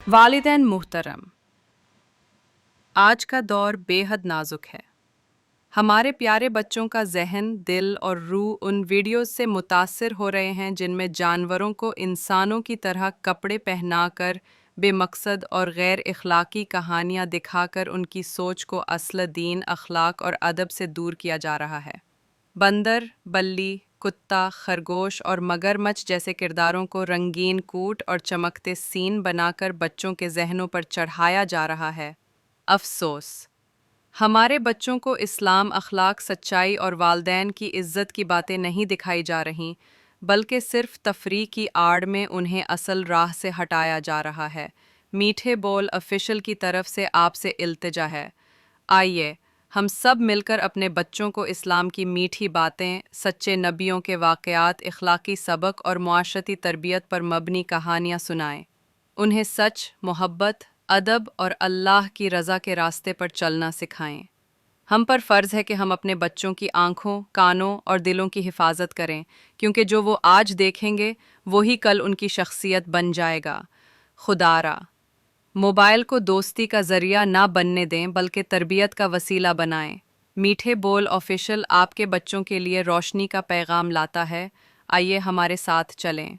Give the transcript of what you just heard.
वालिदैन मुहतरम, आज का दौर बेहद नाजुक है। हमारे प्यारे बच्चों का जहन, दिल और रूह उन वीडियोस से मुतासिर हो रहे हैं जिनमें जानवरों को इंसानों की तरह कपड़े पहनाकर बेमकसद और गैर इखलाकी कहानियाँ दिखाकर उनकी सोच को असल दीन, अखलाक और अदब से दूर किया जा रहा है। बंदर, बल्ली, कुत्ता, खरगोश और मगरमच्छ जैसे किरदारों को रंगीन कूट और चमकते सीन बनाकर बच्चों के जहनों पर चढ़ाया जा रहा है। अफसोस, हमारे बच्चों को इस्लाम, अखलाक, सच्चाई और वालदैन की इज़्ज़त की बातें नहीं दिखाई जा रहीं, बल्कि सिर्फ तफरीह की आड़ में उन्हें असल राह से हटाया जा रहा है। मीठे बोल ऑफिशियल की तरफ से आपसे इल्तिजा है, आइए हम सब मिलकर अपने बच्चों को इस्लाम की मीठी बातें, सच्चे नबियों के वाक़यात, इखलाकी सबक और मुआशरती तरबियत पर मबनी कहानियाँ सुनाएं। उन्हें सच, मोहब्बत, अदब और अल्लाह की रज़ा के रास्ते पर चलना सिखाएं। हम पर फ़र्ज़ है कि हम अपने बच्चों की आँखों, कानों और दिलों की हिफाजत करें, क्योंकि जो वो आज देखेंगे वही कल उनकी शख्सियत बन जाएगा। खुदारा मोबाइल को दोस्ती का ज़रिया ना बनने दें, बल्कि तरबियत का वसीला बनाएं। मीठे बोल ऑफिशियल आपके बच्चों के लिए रोशनी का पैगाम लाता है। आइए हमारे साथ चलें।